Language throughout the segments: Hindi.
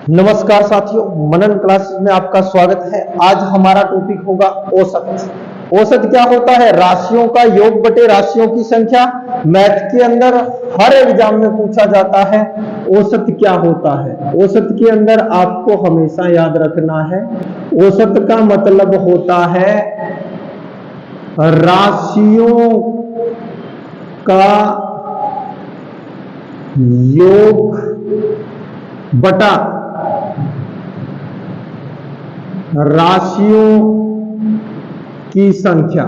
नमस्कार साथियों, मनन क्लासेस में आपका स्वागत है। आज हमारा टॉपिक होगा औसत। औसत क्या होता है? राशियों का योग बटे राशियों की संख्या। मैथ के अंदर हर एग्जाम में पूछा जाता है औसत क्या होता है। औसत के अंदर आपको हमेशा याद रखना है, औसत का मतलब होता है राशियों का योग बटा राशियों की संख्या।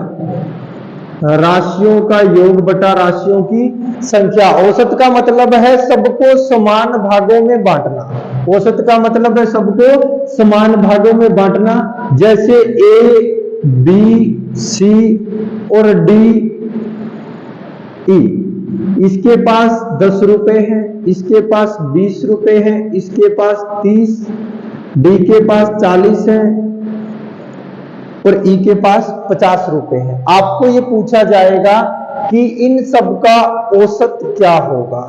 राशियों का योग बटा राशियों की संख्या। औसत का मतलब है सबको समान भागों में बांटना। औसत का मतलब है सबको समान भागों में बांटना। जैसे ए, बी, सी और डी, ई। इसके पास 10 रुपए है, इसके पास 20 रुपए है, इसके पास 30, डी के पास 40 है और ई के पास 50 रुपए है। आपको ये पूछा जाएगा कि इन सब का औसत क्या होगा।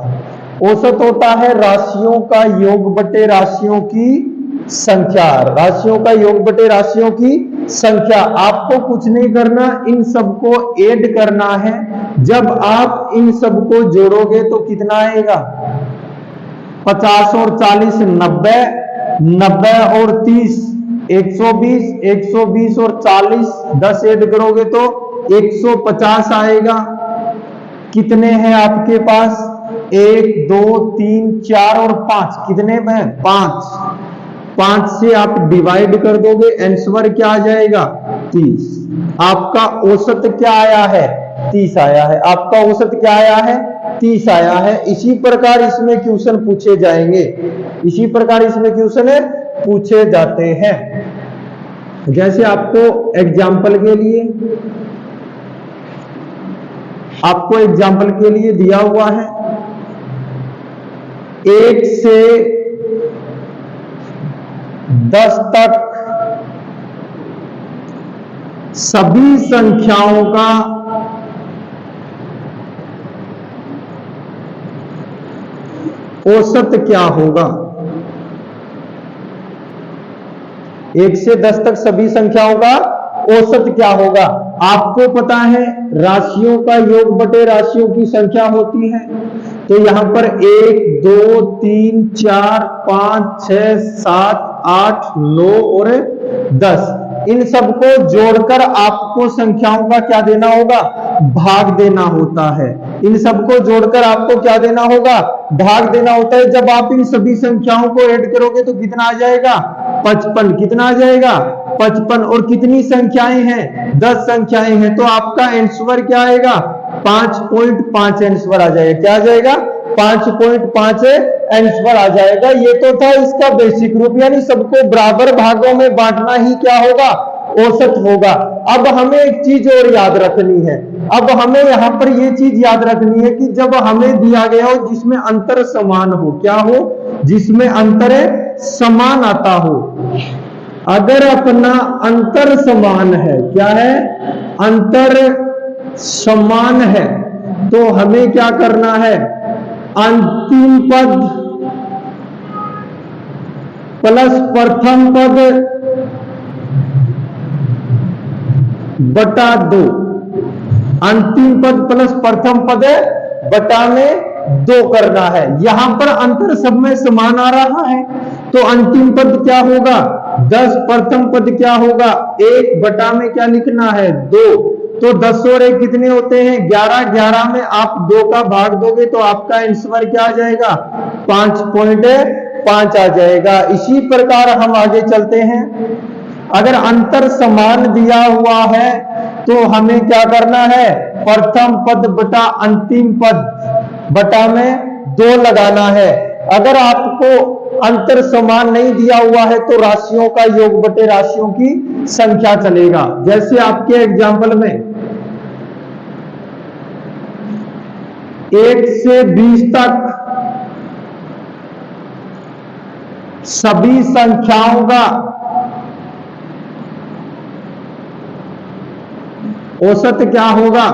औसत होता है राशियों का योग बटे राशियों की संख्या। राशियों का योग बटे राशियों की संख्या। आपको कुछ नहीं करना, इन सबको ऐड करना है। जब आप इन सबको जोड़ोगे तो कितना आएगा? 50 और 40 90, 90 और 30 120, 120 और 40 10 ऐड करोगे तो 150 आएगा। कितने हैं आपके पास? 1 2 3 4 और 5। कितने में? 5 से आप डिवाइड कर दोगे, आंसर क्या आ जाएगा? 30। आपका औसत क्या आया है? 30 आया है। आपका औसत क्या आया है? 30 आया है। इसी प्रकार इसमें क्वेश्चन पूछे जाएंगे, इसी प्रकार इसमें क्वेश्चन पूछे जाते हैं। जैसे आपको एग्जाम्पल के लिए दिया हुआ है 1 से 10 तक सभी संख्याओं का औसत क्या होगा? 1 से 10 तक सभी संख्याओं का औसत क्या होगा? आपको पता है राशियों का योग बटे राशियों की संख्या होती है। तो यहां पर 1 2 3 4 5 6 7 8 9 और 10, इन सबको जोड़कर आपको संख्याओं का क्या देना होगा? भाग देना होता है। इन सबको जोड़कर आपको क्या देना होगा? भाग देना होता है। जब आप इन सभी संख्याओं को ऐड करोगे तो कितना आ जाएगा? 55। कितना आ जाएगा? 55। और कितनी संख्याएं हैं? 10 संख्याएं हैं। तो आपका आंसर क्या आएगा? 5.5 आंसर आ जाएगा। क्या आ जाएगा? 5.5 आंसर आ जाएगा। ये तो था इसका बेसिक रूप, यानी सबको बराबर भागों में बांटना ही क्या होगा? औसत होगा। अब हमें एक चीज और याद रखनी है। अब हमें यहां पर यह चीज याद रखनी है कि जब हमें दिया गया हो जिसमें अंतर समान हो, क्या हो? जिसमें अंतर समान आता हो। अगर अपना अंतर समान है, क्या है? अंतर समान है, तो हमें क्या करना है? अंतिम पद प्लस प्रथम पद बटा 2। अंतिम पद प्लस प्रथम पद बटा में 2 करना है। यहां पर अंतर सब में समान आ रहा है, तो अंतिम पद क्या होगा? 10। प्रथम पद क्या होगा? 1 बटा में क्या लिखना है? 2। तो 10 और 1 कितने होते हैं? 11। 11 में आप 2 का भाग दोगे तो आपका आंसर क्या आ जाएगा? 5.5 आ जाएगा। इसी प्रकार हम आगे चलते हैं। अगर अंतर समान दिया हुआ है तो हमें क्या करना है? प्रथम पद बटा अंतिम पद बटा में 2 लगाना है। अगर आपको अंतर समान नहीं दिया हुआ है तो राशियों का योग बटे राशियों की संख्या चलेगा। जैसे आपके एग्जाम्पल में 1 से 20 तक सभी संख्याओं का औसत क्या होगा?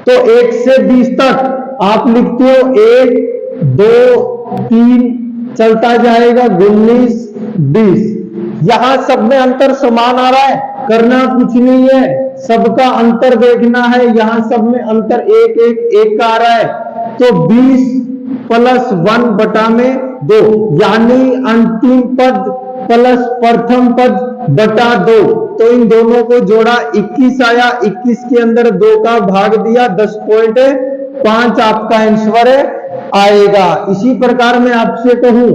तो 1 से 20 तक आप लिखते हो 1 2 3 चलता जाएगा, 19 20। यहां सब में अंतर समान आ रहा है, करना कुछ नहीं है, सबका अंतर देखना है। यहां सब में अंतर 1 1 1 का आ रहा है, तो 20 प्लस 1 बटा में 2, यानी अंतिम पद प्लस प्रथम पद बटा 2। तो इन दोनों को जोड़ा 21 आया, 21 के अंदर 2 का भाग दिया, 10.5 आपका आंसर आएगा। इसी प्रकार मैं आपसे कहूं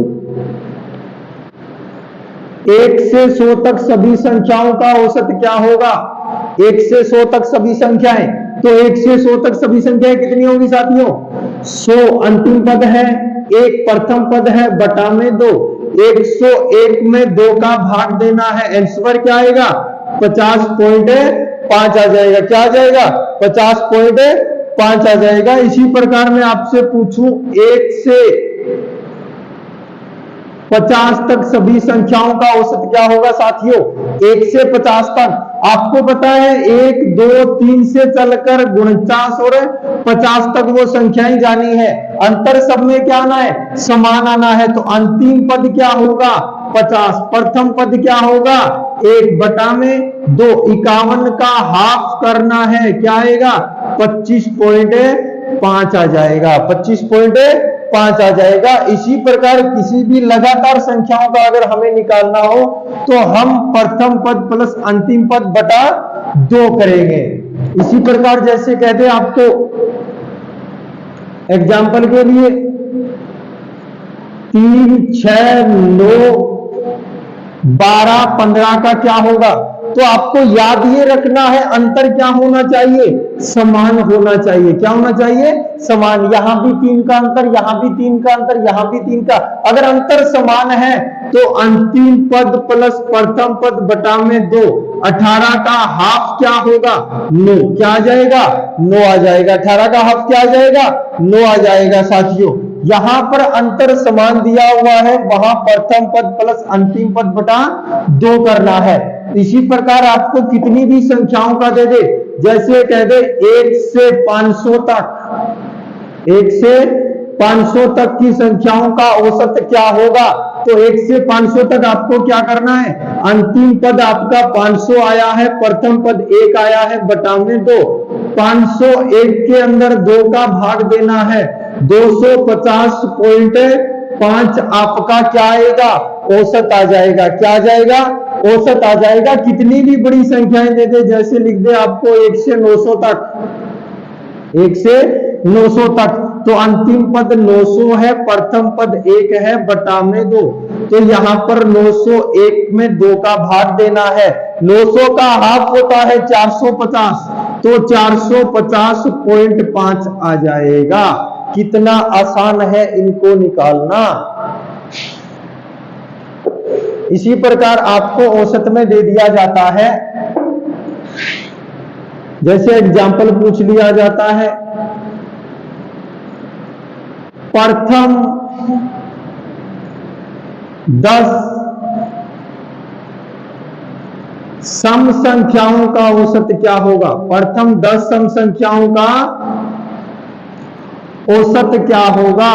1 से 100 तक सभी संख्याओं का औसत क्या होगा? 1 से 100 तक सभी संख्याएं, तो 1 से 100 तक सभी संख्याएं कितनी होगी साथियों? 100 अंतिम पद है, 1 प्रथम पद है, बटा में 2। 101 में 2 का भाग देना है, आंसर क्या आएगा? 50.5 आ जाएगा। क्या आ जाएगा? 50.5 आ जाएगा। इसी प्रकार मैं आपसे पूछूं 1 से 50 तक सभी संख्याओं का औसत क्या होगा साथियों? 1 से 50 तक आपको पता है 1 2 3 से चलकर 49 और 50 तक वो संख्याएं जानी है। अंतर सब में क्या आना है? समान आना है। तो अंतिम पद क्या होगा? 50। प्रथम पद क्या होगा? 1 बटा में 2। 51 का हाफ करना है, क्या आएगा? 25.5 आ जाएगा। 25.5 आ जाएगा। इसी प्रकार किसी भी लगातार संख्याओं का अगर हमें निकालना हो तो हम प्रथम पद प्लस अंतिम पद बटा 2 करेंगे। इसी प्रकार जैसे कहते हैं आपको एग्जाम्पल के लिए 3 6 9 12 15 का क्या होगा? तो आपको याद ये रखना है अंतर क्या होना चाहिए? समान होना चाहिए। क्या होना चाहिए? समान। यहां भी 3 का अंतर, यहां भी 3 का अंतर, यहां भी 3 का। अगर अंतर समान है तो अंतिम पद प्लस प्रथम पद बटा में 2। 18 का हाफ क्या होगा? 9। क्या आ जाएगा? 9 आ जाएगा। 18 का हाफ क्या आ जाएगा? 9 आ जाएगा। साथियों यहां पर अंतर समान दिया हुआ है, वहां प्रथम पद प्लस अंतिम पद बटा 2 करना है। इसी प्रकार आपको कितनी भी संख्याओं का दे दे, जैसे कह दे 1 से 500 तक, 1 से 500 तक की संख्याओं का औसत क्या होगा? तो 1 से 500 तक आपको क्या करना है? अंतिम पद आपका 500 आया है, प्रथम पद 1 आया है, बटा में 2। 501 के अंदर 2 का भाग देना है, 250.5 आपका क्या आएगा? औसत आ जाएगा। क्या आ जाएगा? औसत आ जाएगा। कितनी भी बड़ी संख्याएं दे दे, जैसे लिख दे आपको 1 से 900 तक, 1 से 900 तक, तो अंतिम पद 900 है, प्रथम पद 1 है, बटा में 2। तो यहां पर 901 में 2 का भाग देना है। 900 का हाफ होता है 450, तो 450.5 आ जाएगा। कितना आसान है इनको निकालना। इसी प्रकार आपको औसत में दे दिया जाता है, जैसे एग्जाम्पल पूछ लिया जाता है प्रथम 10 सम संख्याओं का औसत क्या होगा? प्रथम 10 सम संख्याओं का औसत क्या होगा?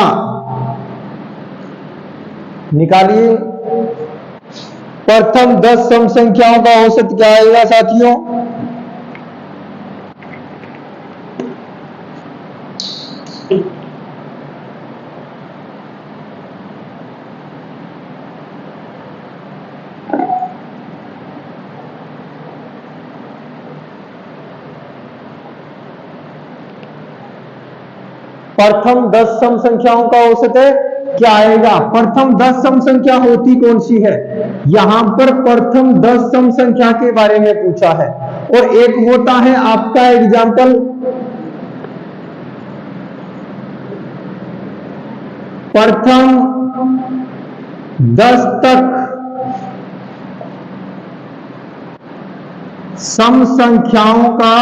निकालिए। प्रथम 10 सम संख्याओं का औसत क्या आएगा साथियों? प्रथम 10 सम संख्याओं का औसत है क्या आएगा? प्रथम 10 सम संख्या होती कौन सी है? यहां पर प्रथम 10 सम संख्या के बारे में पूछा है। और एक होता है आपका एग्जाम्पल प्रथम 10 तक सम संख्याओं का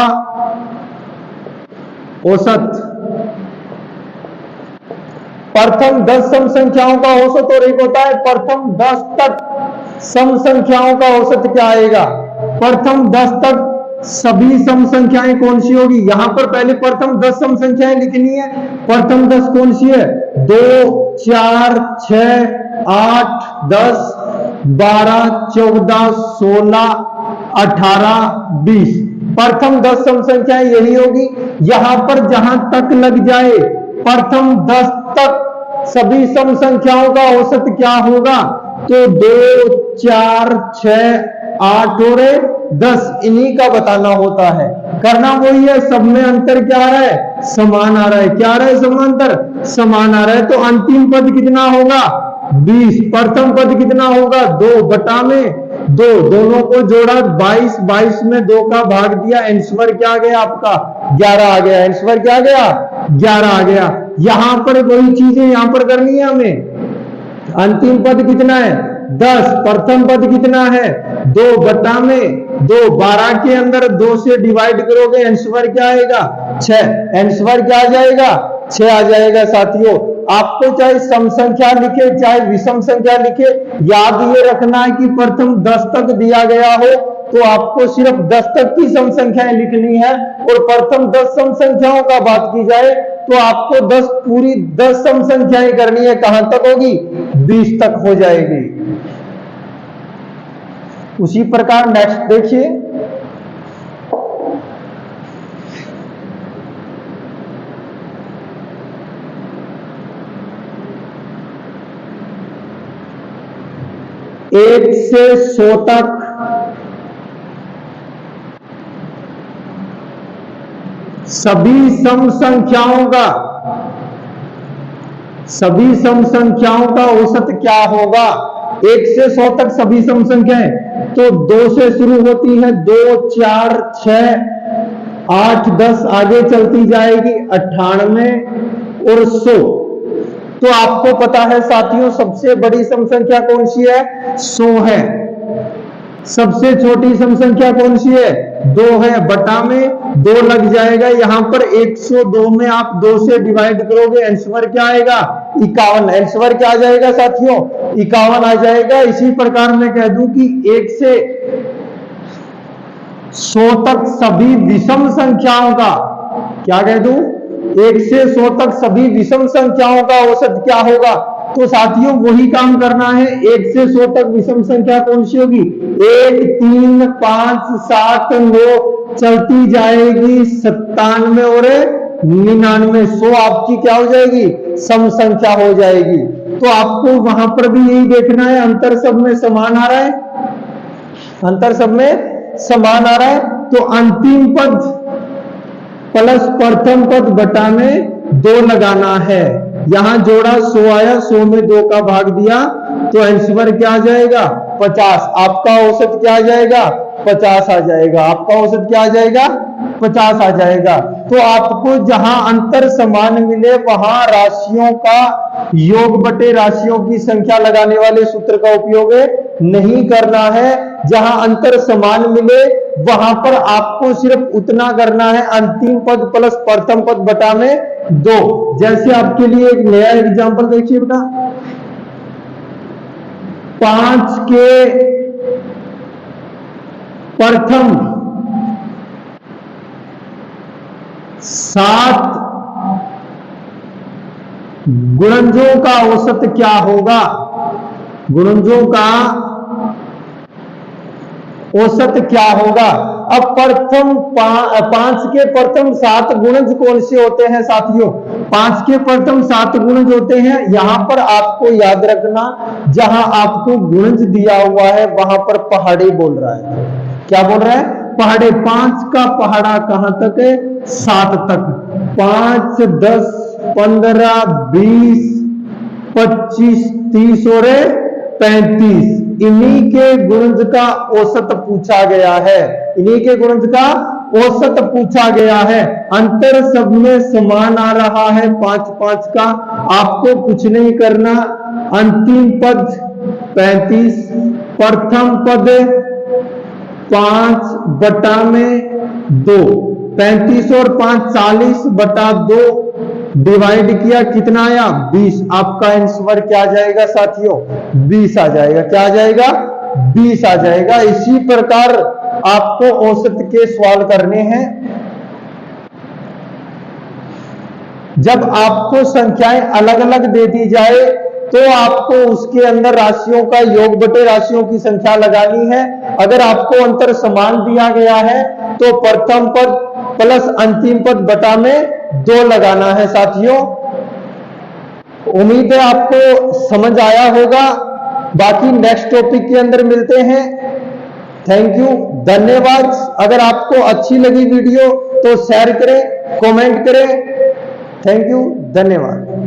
औसत। प्रथम 10 सम संख्याओं का औसत, और एक होता है प्रथम 10 तक सम संख्याओं का औसत क्या आएगा? प्रथम 10 तक सभी सम संख्याएं कौन सी होगी? यहां पर पहले प्रथम 10 सम संख्याएं लिखनी है। प्रथम 10 कौन सी है? 2, 4, 6, 8, 10, 12, 14, 16, 18, 20। प्रथम 10 सम संख्याएं यही होगी। यहां पर जहां तक लग जाए प्रथम 10 तक सभी सम संख्याओं का औसत क्या होगा, तो 2, 4, 6, 8 और 10 इन्हीं का बताना होता है। करना वही है, सब में अंतर क्या आ रहा है, समान आ रहा है। क्या आ रहा है, समांतर समान आ रहा है। तो अंतिम पद कितना होगा 20, प्रथम पद कितना होगा 2 बटा में 2, दोनों को जोड़ा 22, 22 में 2 का भाग दिया, आंसर क्या आ गया आपका 11 आ गया। आंसर क्या आ गया 11 आ गया। यहां पर वही चीजें यहां पर करनी है हमें। अंतिम पद कितना है 10, प्रथम पद कितना है 2 बटा में 2, 12 के अंदर 2 से डिवाइड करोगे आंसर क्या आएगा 6। आंसर क्या आ जाएगा 6 आ जाएगा। साथियों आपको चाहे सम संख्या लिखे चाहे विषम संख्या लिखे, याद ये रखना है कि प्रथम 10 तक दिया गया हो तो आपको सिर्फ 10 तक की सम संख्याएं लिखनी है, और प्रथम 10 सम संख्याओं का बात की जाए तो आपको 10 पूरी 10 सम संख्याएं करनी है। कहां तक होगी 20 तक हो जाएगी। उसी प्रकार नेक्स्ट देखिए, एक से 100 तक सभी सम संख्याओं का औसत क्या होगा। 1 से 100 तक सभी सम संख्याएं तो 2 से शुरू होती है, 2, 4, 6, 8, 10 आगे चलती जाएगी 98 और 100। तो आपको पता है साथियों सबसे बड़ी सम संख्या कौन सी है 100 है। सबसे छोटी सम संख्या कौन सी है 2 है, बटा में 2 लग जाएगा। यहां पर 102 में आप 2 से डिवाइड करोगे आंसर क्या आएगा 51। आंसर क्या आ जाएगा साथियों 51 आ जाएगा। इसी प्रकार मैं कह दूं कि 1 से 100 तक सभी विषम संख्याओं का, क्या कह दूं 1 से 100 तक सभी विषम संख्याओं का औसत क्या होगा। तो साथियों वही काम करना है। 1 से 100 तक विषम संख्या कौन सी होगी 1, 3, 5, 7, 9 चलती जाएगी 97 और 99। 100 आपकी क्या हो जाएगी सम संख्या हो जाएगी। तो आपको वहां पर भी यही देखना है, अंतर सब में समान आ रहा है, अंतर सब में समान आ रहा है। तो अंतिम पद प्लस प्रथम पद बटा में 2 लगाना है। यहां जोड़ा 100 आया, 100 में 2 का भाग दिया तो आंसर क्या आ जाएगा 50। आपका औसत क्या आ जाएगा 50 आ जाएगा। आपका औसत क्या आ जाएगा 50 आ जाएगा। तो आपको जहां अंतर समान मिले वहां राशियों का योग बटे राशियों की संख्या लगाने वाले सूत्र का उपयोग नहीं करना है। जहां अंतर समान मिले वहां पर आपको सिर्फ उतना करना है, अंतिम पद प्लस प्रथम पद बटा में 2। जैसे आपके लिए एक नया एग्जांपल देखिए बेटा, 5 के प्रथम 7 गुणनजों का औसत क्या होगा। गुणनजों का औसत क्या होगा। अब प्रथम 5 के प्रथम 7 गुणज कौन से होते हैं साथियों। 5 के प्रथम 7 गुणज होते हैं। यहां पर आपको याद रखना जहां आपको गुणज दिया हुआ है वहां पर पहाड़े बोल रहा है। क्या बोल रहा है पहाड़े। 5 का पहाड़ा कहां तक है 7 तक। 5, 10, 15, 20, 25, 30 और 35 इन्हीं के गुणज का औसत पूछा गया है। इन्हीं के गुणज का औसत पूछा गया है। अंतर सब में समान आ रहा है 5, 5 का। आपको कुछ नहीं करना, अंतिम पद 35, प्रथम पद 5 बटा में 2, 35 और 5 40 बटा 2 डिवाइड किया कितना आया 20। आपका आंसर क्या आ जाएगा साथियों 20 आ जाएगा। क्या आ जाएगा 20 आ जाएगा। इसी प्रकार आपको औसत के सवाल करने हैं। जब आपको संख्याएं अलग अलग दे दी जाए तो आपको उसके अंदर राशियों का योग बटे राशियों की संख्या लगानी है। अगर आपको अंतर समान दिया गया है तो प्रथम पद प्लस अंतिम पद बटा में 2 लगाना है साथियों। उम्मीद है आपको समझ आया होगा। बाकी नेक्स्ट टॉपिक के अंदर मिलते हैं। थैंक यू, धन्यवाद। अगर आपको अच्छी लगी वीडियो तो शेयर करें, कमेंट करें। थैंक यू, धन्यवाद।